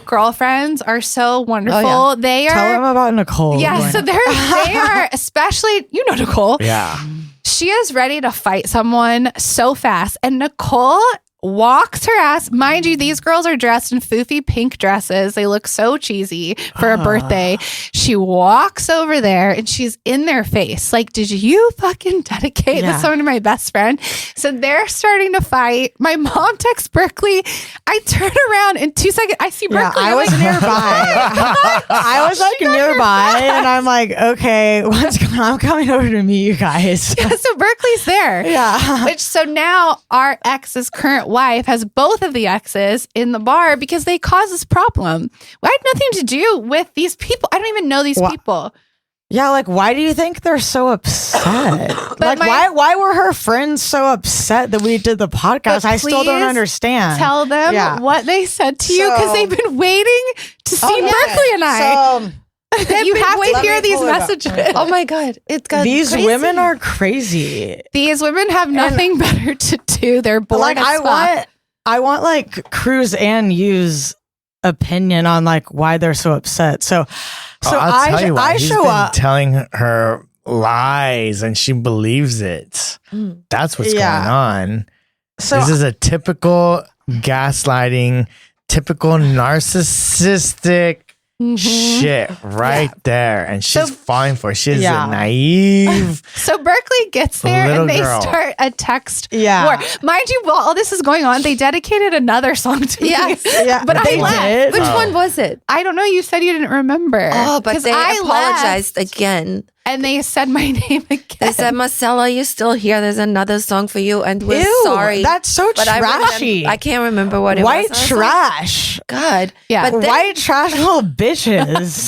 girlfriends are so wonderful. Oh, yeah. They are. Tell them about Nichole. Yeah, so they are, especially, Nichole. Yeah. She is ready to fight someone so fast. And Nichole walks her ass. Mind you, these girls are dressed in foofy pink dresses. They look so cheesy for a birthday. She walks over there and she's in their face. Like, did you fucking dedicate this one to my best friend? So they're starting to fight. My mom texts Berkly. I turn around in 2 seconds. I see Berkly. Yeah, I was nearby. I was like nearby and I'm like, okay, what's going on? I'm coming over to meet you guys. Yeah, so Berkly's there. Yeah. So now our ex's current wife has both of the exes in the bar because they caused this problem. I had nothing to do with these people. I don't even know these people. Yeah, like, why do you think they're so upset? Like, why were her friends so upset that we did the podcast? I still don't understand. Tell them what they said to you because they've been waiting to see Berkly and I. You have to hear these messages. Oh my God. These women are crazy. These women have nothing better to do. They're bored as fuck. I want like Cruz and Yu's opinion on like why they're so upset. So I'll tell you why. I He's show been up telling her lies and she believes it. That's what's going on. So this is a typical gaslighting, typical narcissistic shit right there, and she's falling for it. She's a naive. So Berkly gets there and they start a text war. Mind you, while all this is going on, they dedicated another song to me. Yeah, but I left. Which one was it? I don't know. You said you didn't remember. Oh, but they apologized again. And they said my name again. They said, Marcella, are you still here? There's another song for you. And we're sorry. That's so trashy. I can't remember what it was. White trash. God. Yeah. But white trash little bitches.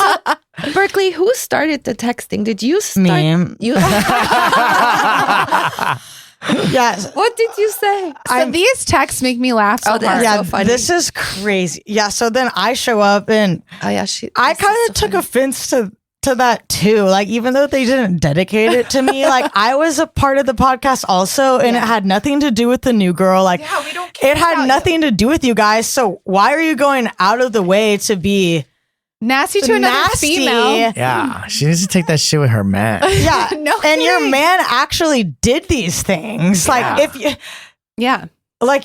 Berkly, who started the texting? Did you start? Me. Yes. What did you say? So these texts make me laugh so hard. Yeah, so funny. this is crazy. Yeah, so then I show up and I kind of took offense to that too. Like, even though they didn't dedicate it to me, like I was a part of the podcast also, and it had nothing to do with the new girl. Like, we don't care. It had nothing to do with you guys. So why are you going out of the way to be nasty to another female? Yeah, she needs to take that shit with her man. Yeah, and your man actually did these things. Like if you, like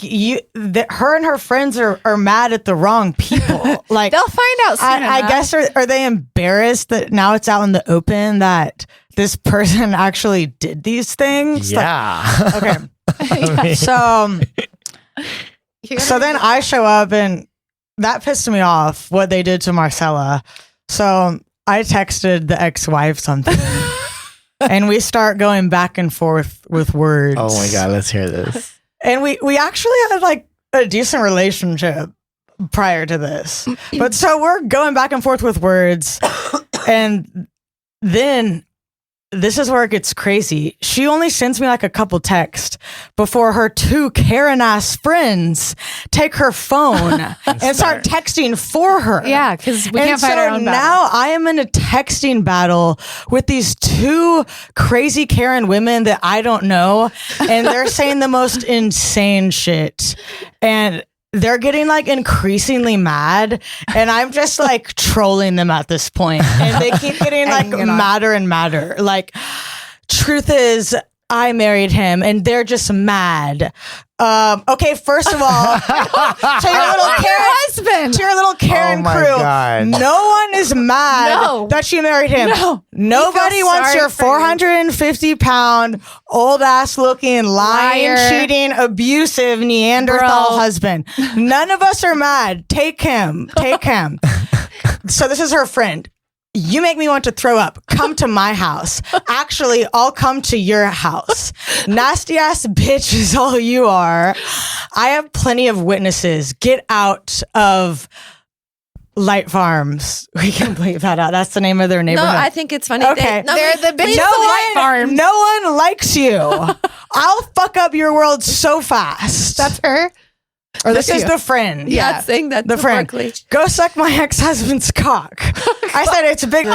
her and her friends are mad at the wrong people. Like they'll find out soon enough. I guess are they embarrassed that now it's out in the open that this person actually did these things? Yeah. Like, okay. So then I show up and that pissed me off what they did to Marcella. So I texted the ex-wife something. And we start going back and forth with words. Oh my God, let's hear this. And we actually had like a decent relationship prior to this. But so we're going back and forth with words. And then this is where it gets crazy. She only sends me like a couple texts before her two Karen ass friends take her phone and start texting for her. Yeah, because we can't fight our own battle. Now I am in a texting battle with these two crazy Karen women that I don't know, and they're saying the most insane shit. And they're getting like increasingly mad, and I'm just like trolling them at this point, and they keep getting like madder and madder. Like, truth is, I married him, and they're just mad. Okay, first of all, to your little Karen crew, God. no one is mad that you married him. Nobody wants your 450-pound, old-ass looking, lying, cheating, abusive Neanderthal husband. None of us are mad. Take him. So this is her friend. You make me want to throw up. Come to my house. Actually, I'll come to your house. Nasty ass bitch is all you are. I have plenty of witnesses. Get out of Light Farms. We can bleep that out. That's the name of their neighborhood. No, I think it's funny. Okay. They're the bitches of Light Farms. No one likes you. I'll fuck up your world so fast. That's her? Or this is the friend. Yeah, saying that the friend. Berkly. Go suck my ex-husband's cock. I said it's bigger.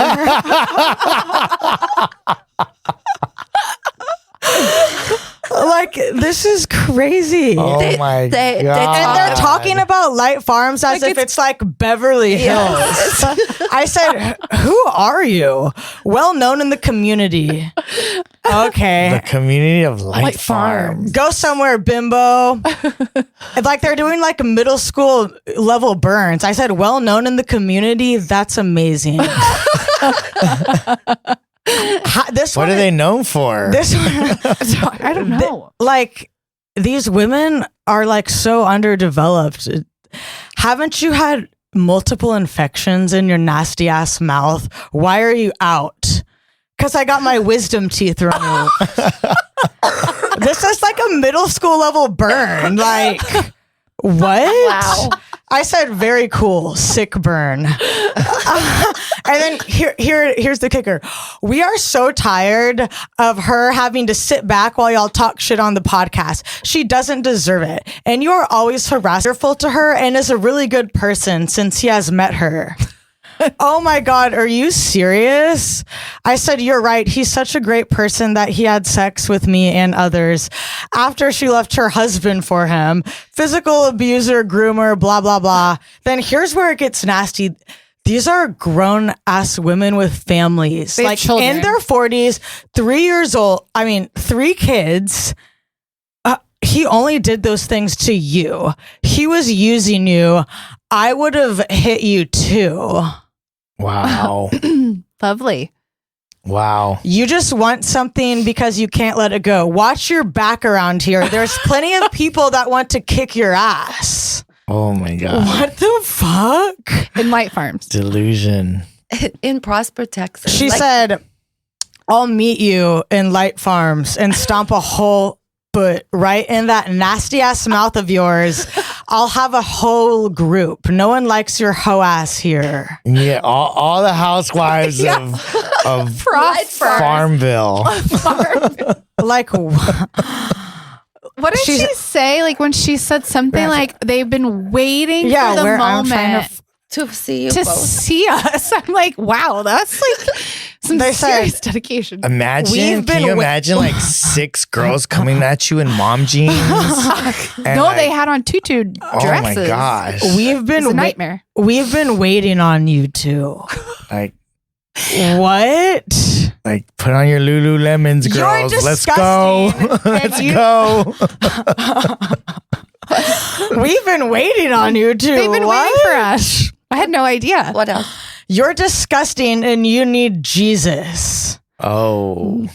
Like, this is crazy. Oh my God. And they're talking about Light Farms as if it's like Beverly Hills. I said, who are you? Well known in the community. Okay. The community of Light Farms. Go somewhere, bimbo. It's like they're doing like middle school level burns. I said, well known in the community. That's amazing. What are they known for? This one, I don't know. Like, these women are like so underdeveloped. Haven't you had multiple infections in your nasty ass mouth? Why are you out? Because I got my wisdom teeth removed. This is like a middle school level burn. Like, what? Wow. I said, very cool, sick burn. And then here's the kicker. We are so tired of her having to sit back while y'all talk shit on the podcast. She doesn't deserve it. And you are always harassful to her and is a really good person since he has met her. Oh my God, are you serious? I said, you're right. He's such a great person that he had sex with me and others after she left her husband for him. Physical abuser, groomer, blah, blah, blah. Then here's where it gets nasty. These are grown ass women with families, like children. In their 40s, 3 years old. 3 kids. He only did those things to you. He was using you. I would have hit you too. Wow. Lovely. Wow. You just want something because you can't let it go. Watch your back around here. There's plenty of people that want to kick your ass. Oh my God. What the fuck? In Light Farms. Delusion. In Prosper, Texas. She said, I'll meet you in Light Farms and stomp a hole foot right in that nasty ass mouth of yours. I'll have a whole group. No one likes your hoe ass here. Yeah, all the housewives of Farmville. Like, what did she say? Like when she said something like they've been waiting for the moment to see you to see us. I'm like, wow, that's like some serious dedication. Can you imagine like 6 girls coming at you in mom jeans? No, they had on tutu dresses. Oh my gosh. It's a nightmare. We've been waiting on you two. Like, what? Like, put on your Lululemons, girls. Let's go. Let's go. We've been waiting on you too. They've been waiting for us. I had no idea. What else? You're disgusting and you need Jesus. Oh.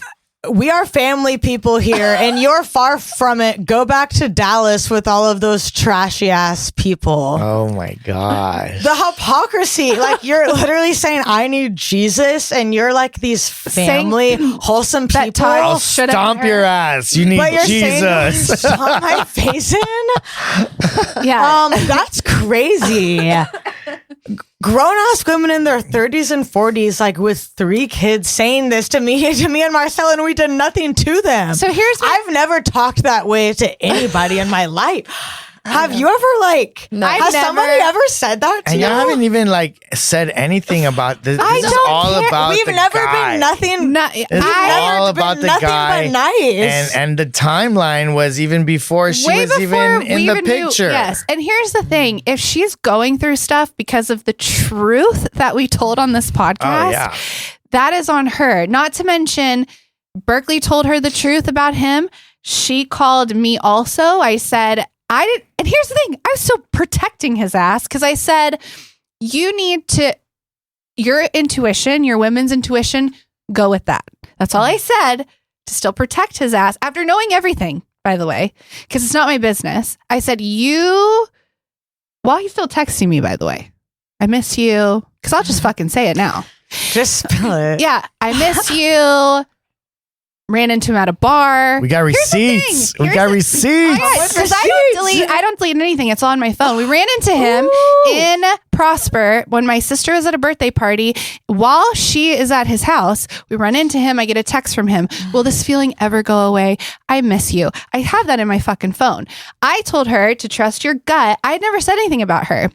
We are family people here and you're far from it. Go back to Dallas with all of those trashy ass people. Oh my gosh. The hypocrisy. Like, you're literally saying, I need Jesus, and you're like these family, wholesome people. I'll stomp your ass. You need Jesus. Saying, stomp my face in? Yeah. That's crazy. Grown-ass women in their 30s and 40s, like with 3 kids, saying this to me and Marcella, and we did nothing to them. So I've never talked that way to anybody in my life. Have you ever has somebody ever said that to and you? And you haven't even said anything about this. I this don't is all care. about We've the never guy. been nothing. It's all about the guy. But nice. And the timeline was even before she was even in the picture. Yes. And here's the thing. If she's going through stuff because of the truth that we told on this podcast, that is on her. Not to mention, Berkly told her the truth about him. She called me also. I said, and here's the thing, I was still protecting his ass because I said, you need to, your intuition, your women's intuition, go with that. That's all I said, to still protect his ass after knowing everything, by the way, because it's not my business. I said, while he's still texting me, by the way, I miss you, because I'll just fucking say it now. Just spill it. Yeah, I miss you. Ran into him at a bar. We got receipts. Because I don't delete anything. It's all on my phone. We ran into him in Prosper when my sister was at a birthday party. While she is at his house, we run into him. I get a text from him. Will this feeling ever go away? I miss you. I have that in my fucking phone. I told her to trust your gut. I had never said anything about her.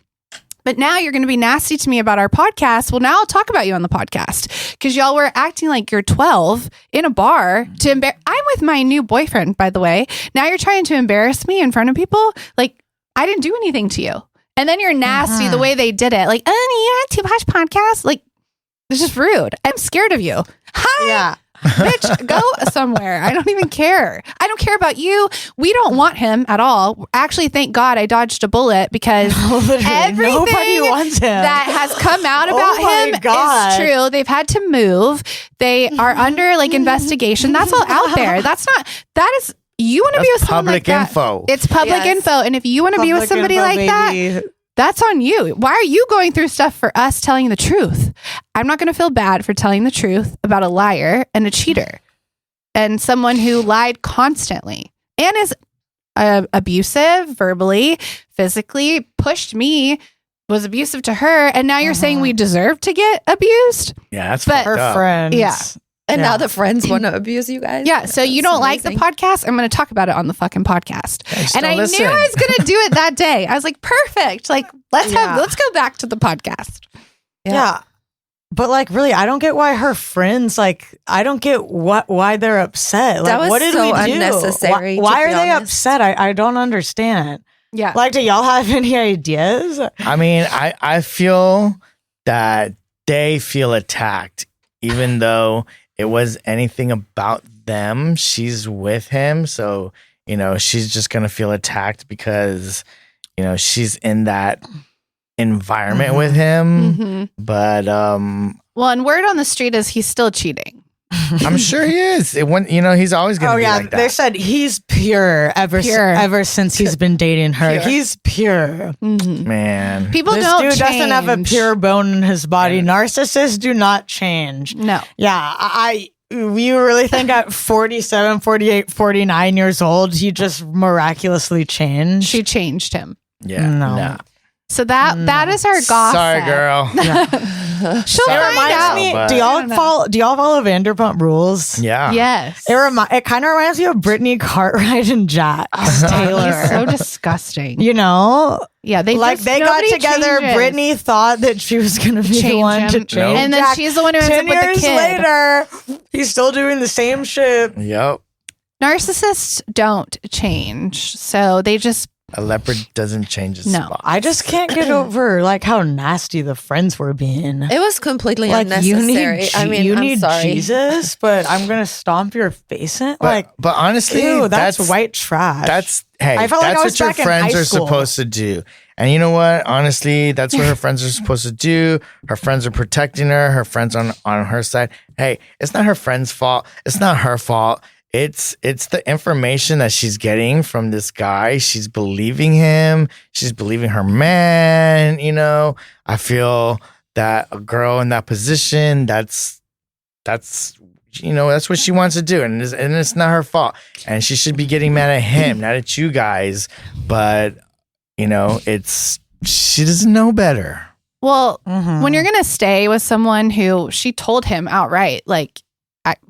But now you're going to be nasty to me about our podcast. Well, now I'll talk about you on the podcast because y'all were acting like you're 12 in a bar to I'm with my new boyfriend, by the way. Now you're trying to embarrass me in front of people. Like, I didn't do anything to you. And then you're nasty the way they did it. Like, oh, yeah, Too Posh podcast. Like, it's just rude. I'm scared of you. Hi. Yeah. Bitch, go somewhere. I don't even care. I don't care about you. We don't want him at all. Actually, thank God I dodged a bullet because everything nobody wants him. that has come out about him is true. They've had to move. They are under like investigation. That's all out there. That is, you want to be with someone like that. Info. It's public info. And if you want to be with somebody like that, that's on you. Why are you going through stuff for us telling the truth? I'm not going to feel bad for telling the truth about a liar and a cheater and someone who lied constantly and is abusive verbally, physically, pushed me, was abusive to her. And now you're saying we deserve to get abused? Yeah, that's her friends. Yeah. And now the friends want to abuse you guys. Yeah, so you don't like the podcast? I'm going to talk about it on the fucking podcast. And I knew I was going to do it that day. I was like, perfect. Like, let's go back to the podcast. Yeah. But like, really, I don't get why her friends, like, I don't get why they're upset. Like, that was what did so we do? Unnecessary. Why are they upset? I don't understand. Yeah. Like, do y'all have any ideas? I mean, I feel that they feel attacked, even though it was anything about them. She's with him. So, you know, she's just going to feel attacked because, you know, she's in that environment with him. Mm-hmm. But, well, and word on the street is he's still cheating. I'm sure he is. He's always going to be like that. They said he's pure ever since he's been dating her. Pure. He's pure. Mm-hmm. Man. People this don't dude change. doesn't have a pure bone in his body. Narcissists do not change. No. Yeah, you really think at 47, 48, 49 years old, he just miraculously changed? She changed him. Yeah. No. So that is our gossip. Sorry, girl. She'll find out. Me, do y'all follow Vanderpump Rules? Yeah. Yes. It kind of reminds me of Brittany Cartwright and Jax Taylor. He's so disgusting. You know? Yeah, they got together. Changes. Brittany thought that she was going to be the one to change. Nope. And then Jack. she's the one who ends 10 up with the years kid. later, he's still doing the same shit. Yep. Narcissists don't change. So they just... A leopard doesn't change its spot. I just can't get over like how nasty the friends were being. It was completely like unnecessary. You I'm need sorry. Jesus, but I'm gonna stomp your face in. But honestly, ew, that's white trash. I felt like I was what your back in friends high are school. supposed to do. And you know what? Honestly, that's what her friends are supposed to do. Her friends are protecting her. Her friends on her side. Hey, it's not her friend's fault. It's not her fault. It's the information that she's getting from this guy. She's believing him. She's believing her man. You know, I feel that a girl in that position, that's what she wants to do, and it's not her fault. And she should be getting mad at him, not at you guys. But she doesn't know better. Well, when you're gonna stay with someone who she told him outright, like.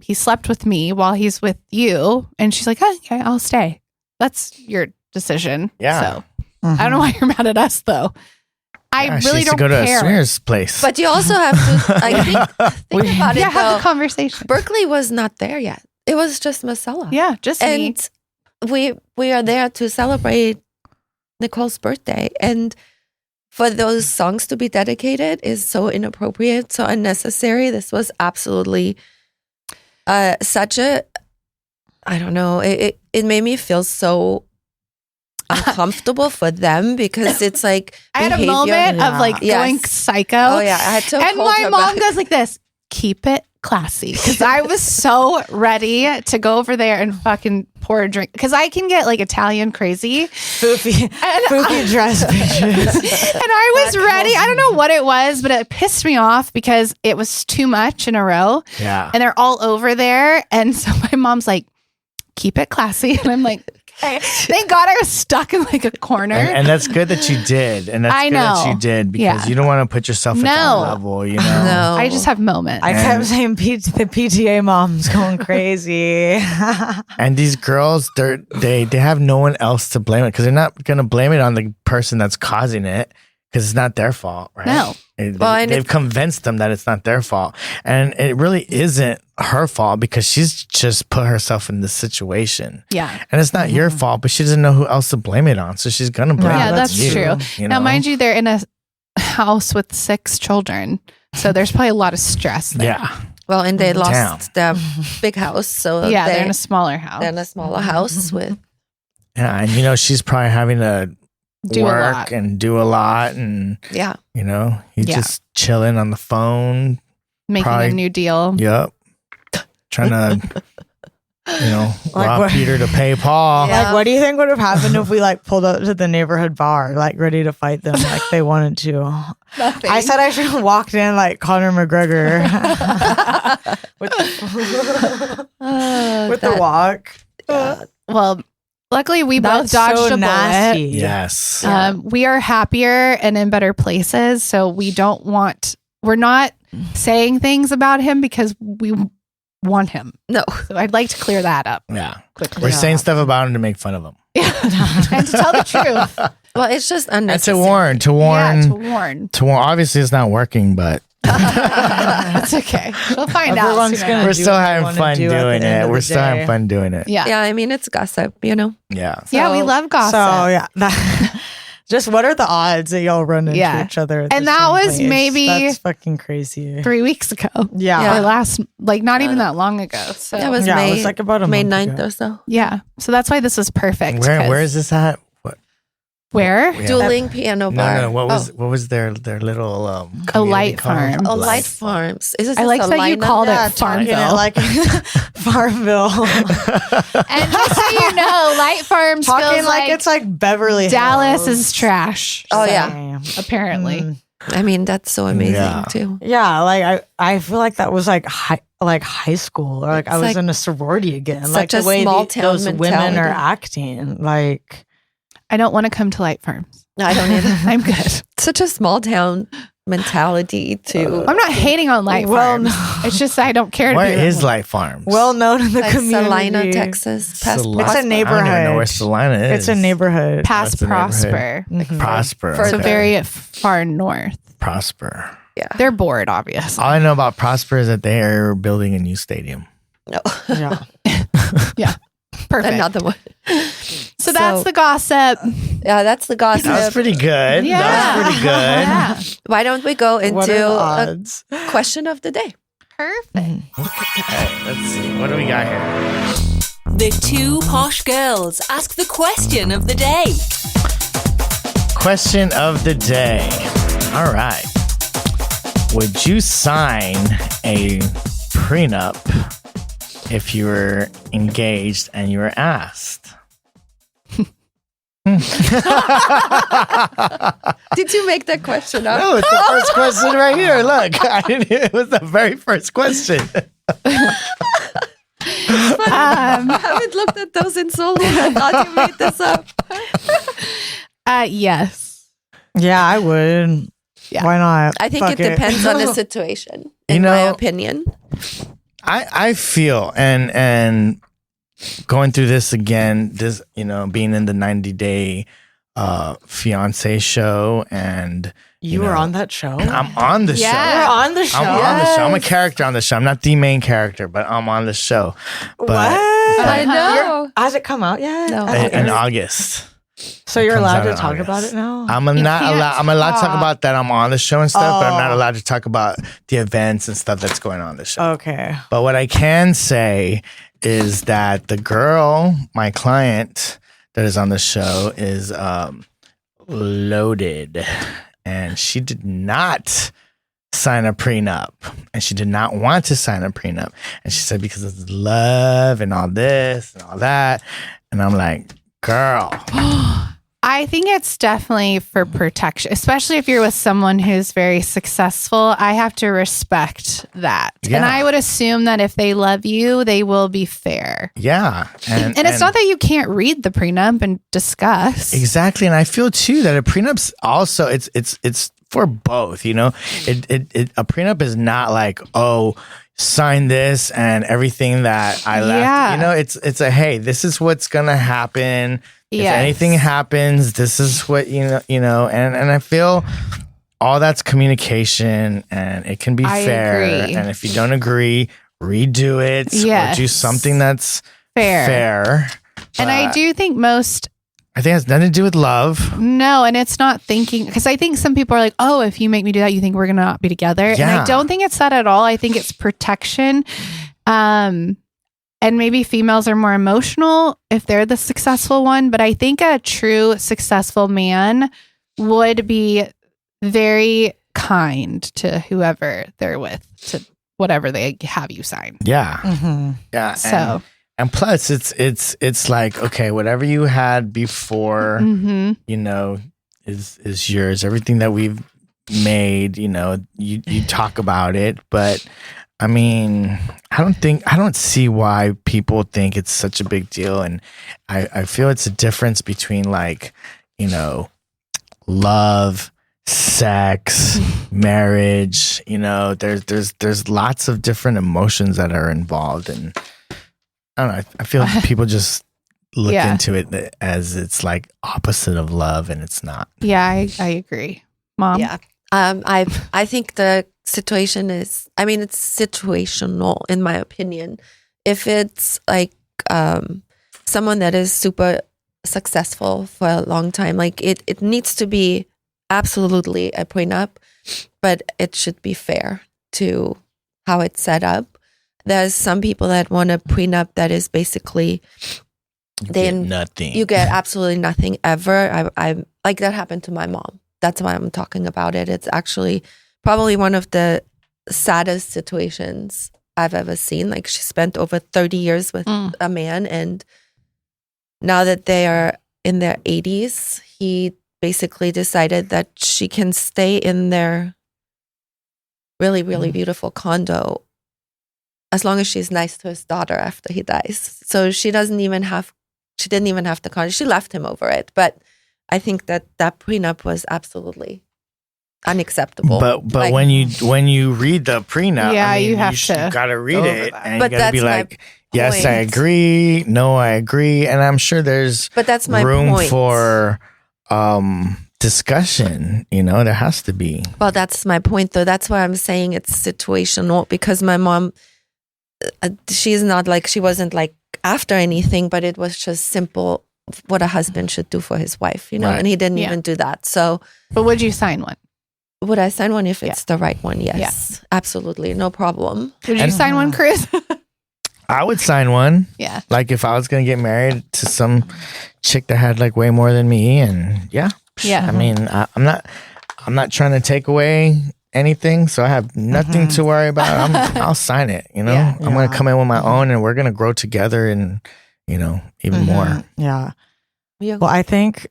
He slept with me while he's with you. And she's like, oh, okay, I'll stay. That's your decision. Yeah. So I don't know why you're mad at us, though. I really don't go to care. a swinger's place. But you also have to, think about it, have the conversation. Berkly was not there yet. It was just Marcella. Yeah, just me. And we are there to celebrate Nichole's birthday. And for those songs to be dedicated is so inappropriate, so unnecessary. This was absolutely... such a, I don't know, it made me feel so uncomfortable for them because it's like I had a moment of like going psycho. Oh yeah, I had to. And my mom goes like this: "Keep it classy," because I was so ready to go over there and fucking pour a drink because I can get like Italian crazy, foofy dress bitches. And I was ready. I don't know what it was, but it pissed me off because it was too much in a row. Yeah, and they're all over there, and so my mom's like, "Keep it classy," and I'm like. Thank God I was stuck in like a corner. And that's good that you did. And that's good that you did because you don't want to put yourself at that level, you know? No. I just have moments. I kept saying the PTA mom's going crazy. And these girls, they have no one else to blame it because they're not going to blame it on the person that's causing it because it's not their fault, right? No. They've convinced them that it's not their fault. And it really isn't her fault because she's just put herself in this situation. Yeah. And it's not your fault, but she doesn't know who else to blame it on. So she's going to blame it on that's you. true. You Now, know? mind you, they're in a house with 6 children. So there's probably a lot of stress there. Yeah. Well, and they lost their big house. So Yeah, they're in a smaller house. They're in a smaller house with. Yeah. And, she's probably having to Do a work lot. and do a lot. And, Yeah. he's just chilling on the phone. Making probably- a new deal. Yep. Trying to, rob what- Peter to pay Paul. Yeah. Like, what do you think would have happened if we pulled up to the neighborhood bar, ready to fight them like they wanted to? Nothing. I said I should have walked in like Conor McGregor with the walk. Well, luckily we both That's dodged so a bullet. nasty. Yes. We are happier and in better places. So we're not saying things about him because we want him. No. So I'd like to clear that up Yeah. quickly. We're saying stuff about him to make fun of him. And to tell the truth. Well, it's just And unnecessary. to warn. Yeah, to warn. Obviously, it's not working, but It's okay. She'll find out. Everyone's soon gonna enough. we're do still what they having wanna fun do at the doing end it. of We're the still having day. fun doing it. Yeah. Yeah, I mean, it's gossip, Yeah. Yeah, we So- love gossip. So yeah, just what are the odds that y'all run into Yeah. each other? At And the that same was place? maybe that's fucking crazy. 3 weeks ago. Yeah. Or last, not even that long ago. So That was Yeah, it May, was about a May month 9th ago. or so. yeah. So that's why this was perfect. Where is this at? What? Where? Yeah. Dueling piano bar. No. What was their little A community light called? farm. Oh, Light Farms. Is this I like a that you lineup? called it talking Farmville. like Farmville. And just so you know, Light Farms Talking feels like it's like Beverly Dallas Hills. is trash. Oh, So, yeah. apparently. Mm. I mean, that's so amazing, Yeah. too. Yeah, I feel like that was like high school, or I was like in a sorority again. such Like the a way small town those women mentality. are acting. Like I don't want to come to Light Farms. No, I don't either. I'm good. Such a small town mentality, too. I'm not hating on Light Well, Farms. no. It's just I don't care to Where be is Light Farms? well known in the Like community. Salina, Texas. Past Salina? It's a I don't even know neighborhood. where Salina is. It's a neighborhood. past That's the Prosper. Mhm. Prosper. For- So okay. very far north. Prosper. Yeah. They're bored, obviously. All I know about Prosper is that they are building a new stadium. No. Yeah. Perfect. Another one. So that's the gossip. Yeah, that's the gossip. That was pretty good. Yeah. That was pretty good. Yeah. Why don't we go What are into the a odds? question of the day? Perfect. Okay, let's see. What do we got here? The two posh girls ask the question of the day. Question of the day. All right. Would you sign a prenup if you were engaged and you were asked? Did you make that question up? No, it's the first question right here. Look, it was the very first question. I haven't looked at those in so long. I thought you made this up. Yes. Yeah, I would. Yeah. Why not? I think Fuck it depends on the situation, You in my know- opinion. I feel and going through this again, this being in the 90-day fiance show, and You were on that show? I'm on the You Yeah. were on the show? show. I'm on the show. I'm a character on the show. I'm not the main character, but I'm on the show. But What? I know. Has it come out yet? No. in August. So you're comes allowed out to in talk August. about it now? I'm You not can't allowed. I'm allowed to talk talk. about that I'm on the show and stuff, but I'm not Oh. allowed to talk about the events and stuff that's going on the show. Okay. But what I can say is that the girl, my client that is on the show, is loaded, and she did not sign a prenup, and she did not want to sign a prenup, and she said because of love and all this and all that, and I'm like, girl. I think it's definitely for protection, especially if you're with someone who's very successful. I have to respect that. Yeah. And I would assume that if they love you, they will be fair. Yeah, And it's not that you can't read the prenup and discuss. exactly, and I feel too that a prenup's also it's for both. A prenup is not like, oh, sign this and everything that I left. Yeah. It's a, hey, this is what's gonna happen. If anything happens, this is what you know, and I feel all that's communication, and it can be fair. Agree. And if you don't agree, redo it or do something that's fair. And I do think I think it has nothing to do with love. No, and it's not thinking, because I think some people are like, oh, if you make me do that, you think we're going to not be together. Yeah. And I don't think it's that at all. I think it's protection. And maybe females are more emotional if they're the successful one. But I think a true successful man would be very kind to whoever they're with, to whatever they have you sign. Yeah. Mm-hmm. Yeah. So. And plus, it's like, okay, whatever you had before, you know, is yours. Everything that we've made, you know, you talk about it. But I mean, I don't see why people think it's such a big deal. And I feel it's a difference between, like, you know, love, sex, marriage. You know, there's lots of different emotions that are involved, and I don't know. I feel like people just look into it as it's like opposite of love, and it's not. Yeah, I agree, Mom. Yeah, I think the situation is. I mean, it's situational, in my opinion. If it's like someone that is super successful for a long time, like it needs to be absolutely a prenup, but it should be fair to how it's set up. There's some people that want a prenup that is basically you get nothing. You get absolutely nothing ever. I like that happened to my mom. That's why I'm talking about it. It's actually probably one of the saddest situations I've ever seen. Like, she spent over 30 years with a man, and now that they are in their 80s, he basically decided that she can stay in their really, really beautiful condo as long as she's nice to his daughter after he dies. So she didn't even have the condo. She left him over it. But I think that prenup was absolutely unacceptable. But like, when you read the prenup, yeah, I mean, you gotta read it, and but you gotta be like, yes, I agree. No, I agree. And I'm sure there's room for discussion. You know, there has to be. Well, that's my point, though. That's why I'm saying it's situational, because my mom, she's not like, she wasn't like after anything, but it was just simple what a husband should do for his wife, you know, and he didn't even do that. So, but would you sign one? Would I sign one if it's the right one? Yes, absolutely, no problem. Would you sign one, Cruz? I would sign one. Yeah. Like, if I was going to get married to some chick that had like way more than me, and yeah. I mean, I'm not trying to take away anything, so I have nothing to worry about. I'll sign it, you know. I'm going to come in with my own, and we're going to grow together, and, you know, even more. Yeah. Well, I think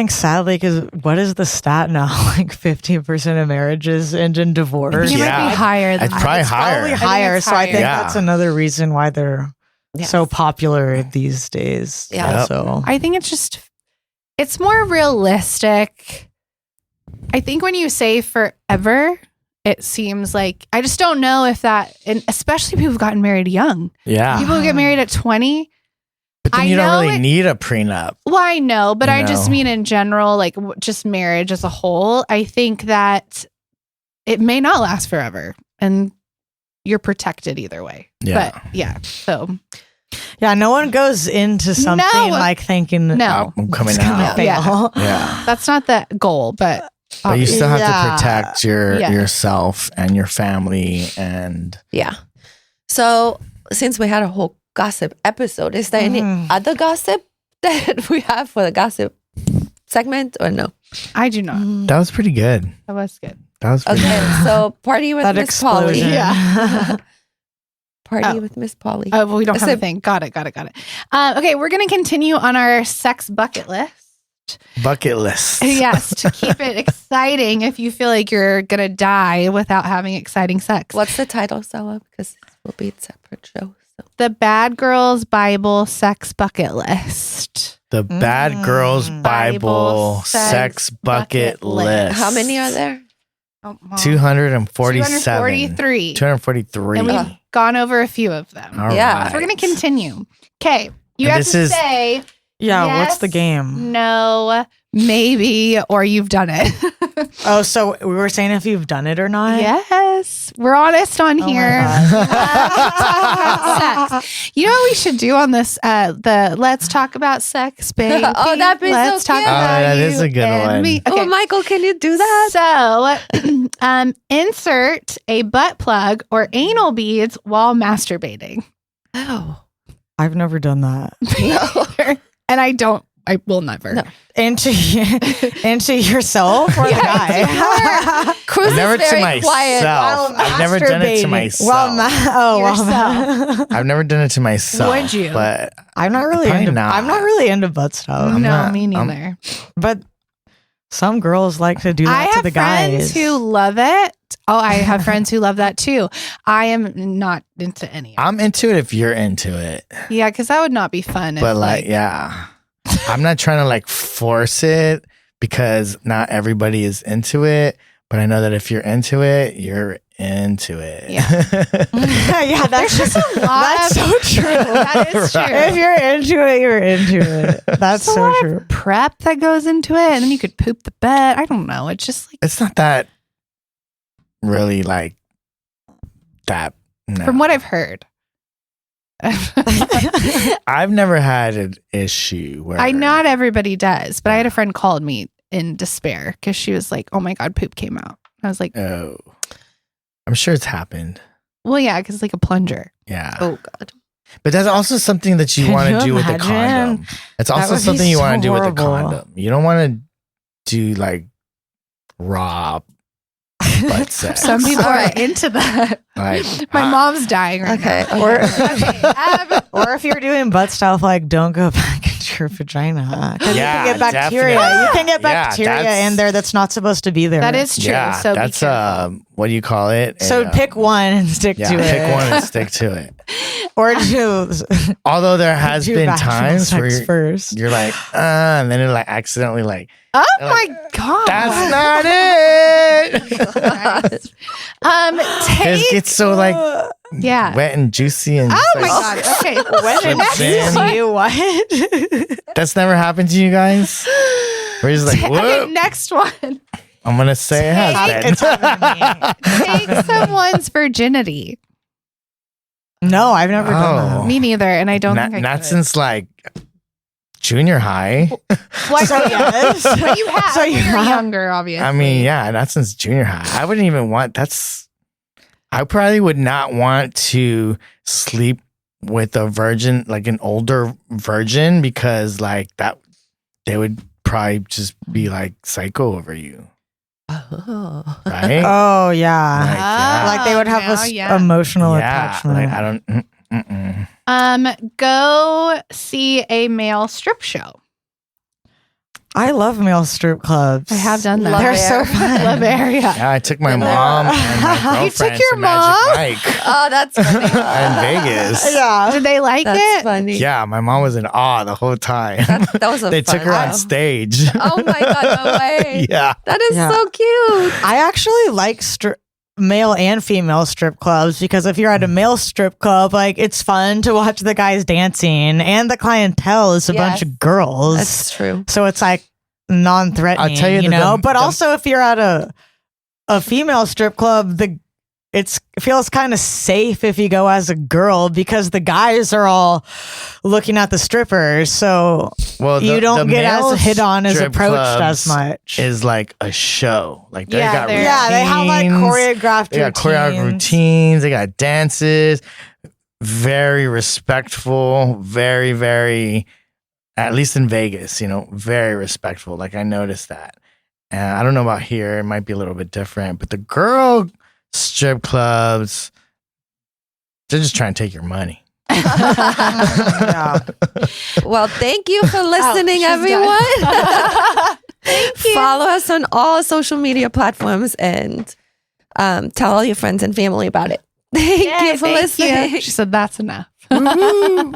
sadly, because what is the stat now? Like 15% of marriages end in divorce. It might be higher than it's probably higher. Probably higher. So I think that's another reason why they're so popular these days. Yeah. So I think it's more realistic. I think when you say forever, it seems like, I just don't know if that, and especially people who've gotten married young. Yeah. People who get married at 20. But then you don't really need a prenup. Well, I know, but I just mean in general, like just marriage as a whole. I think that it may not last forever, and you're protected either way. Yeah. But yeah, so. Yeah, no one goes into something like thinking, I'm coming out. Yeah. That's not the goal, but you still have to protect yourself and your family. And so, since we had a whole gossip episode, is there any other gossip that we have for the gossip segment, or no? I do not. That was pretty good. That was good. That was pretty good. So party with Miss Polly. Yeah. Party with Miss Polly. Oh, well, we don't have a thing. Got it. Okay, we're going to continue on our sex bucket list. Bucket list. Yes, to keep it exciting if you feel like you're going to die without having exciting sex. What's the title, Stella? Because it will be a separate show. So. The Bad Girls Bible Sex Bucket List. The Bad Girls Bible Sex Bucket List. How many are there? 247. 243. And we've gone over a few of them. All right. So we're going to continue. Okay. You have to say Yeah, Yes, what's the game? No, maybe, or you've done it. Oh, so we were saying if you've done it or not? Yes, we're honest on Oh here. my Sex. You know what we should do on this? The Let's Talk About Sex, baby. Oh, that'd be so Let's talk cute. about that you is a good and one. me. Oh, Okay. Michael, can you do that? So, insert a butt plug or anal beads while masturbating. Oh. I've never done that. And I will never. No. Into yourself or the guy? Cruz is Never to very myself. quiet. I've never done it to myself. I've never done it to myself. Would you? But I'm not really Probably into. not. I'm not really into butt stuff. Me neither. But some girls like to do that I to have the friends guys. who love it. Oh, I have friends who love that too. I am not into any of it. I'm into it if you're into it. Yeah, because that would not be fun. But yeah. I'm not trying to like force it because not everybody is into it. But I know that if you're into it, you're into it. Yeah. Yeah, that's just a lot that's of- so true. That is true. If you're into it, you're into it. That's There's a so lot true. of prep that goes into it, and then you could poop the bed. I don't know. It's just like It's not that really like that. No. from what I've heard. I've never had an issue where Not everybody does, but I had a friend called me in despair because she was like, "Oh my god, poop came out." I was like, Oh, I'm sure it's happened. "Well, yeah, because it's like a plunger." Yeah. Oh, God. But that's also something that you Can want you to do with the imagine? condom. It's That also would be something you want so to do with the horrible. condom. You don't want to do like raw butt sex. Some people All are right. into that. Like, My mom's dying right Okay. now. Or if you're doing butt stuff, like don't go back into your vagina. 'Cause Yeah, you can get bacteria. definitely. You can get Yeah, bacteria that's- in there that's not supposed to be there. That is true. yeah, so that's be careful. what do you call it? So pick one and stick Yeah, to it. pick one and stick to it. Or do Although there has do been vaginal times where sex first. you're like, and then it like accidentally like, Oh Like, my god. that's not it. Take It's so like yeah. wet and juicy and Oh just, my like, god. Okay. Slips Next in. one. you what? That's never happened to you guys. We're just like, Okay, whoop. next one. I'm gonna say it has It's been. happened to me. Take someone's virginity. No, I've never Oh. done that. Me neither, and I don't not think I not could. since like junior high. Well, So yes. but you have. So you You're have- younger, obviously. I mean, yeah, not since junior high. I wouldn't even want. I probably would not want to sleep with a virgin, like an older virgin, because like that, they would probably just be like psycho over you, Oh. right? Oh yeah. Like, yeah. Like they would have now, yeah. emotional Yeah, attachment. like I don't. Mm-mm. Go see a male strip show. I love male strip clubs. I have done that. They're so fun. Love area. Yeah, I took my mom and my You took girlfriend your to Magic mom? Mike Oh, that's funny. in Vegas. Yeah. Did they like That's it? funny. Yeah, my mom was in awe the whole time. That was a They fun took her on show. stage. Oh my God, no way. Yeah. That is Yeah. so cute. I actually like male and female strip clubs because if you're at a male strip club, like it's fun to watch the guys dancing and the clientele is a bunch Yes. of girls. That's true. So it's like non-threatening, I'll tell you you that know. the- But also, if you're at a female strip club, it feels kind of safe if you go as a girl because the guys are all looking at the strippers, so Well, you don't the get male as hit on as strip approached clubs as much. Is like a show. Like they Yeah, got they're- Yeah, they have like routines. choreographed They got choreographed routines. They got dances. Very respectful. Very, very. At least in Vegas, very respectful. Like I noticed that. And I don't know about here. It might be a little bit different. But the girl strip clubs, they're just trying to take your money. Yeah. Well, thank you for listening, she's everyone. Thank you. Follow us on all social media platforms and tell all your friends and family about it. Thank you for listening. She said that's enough. Woo-hoo.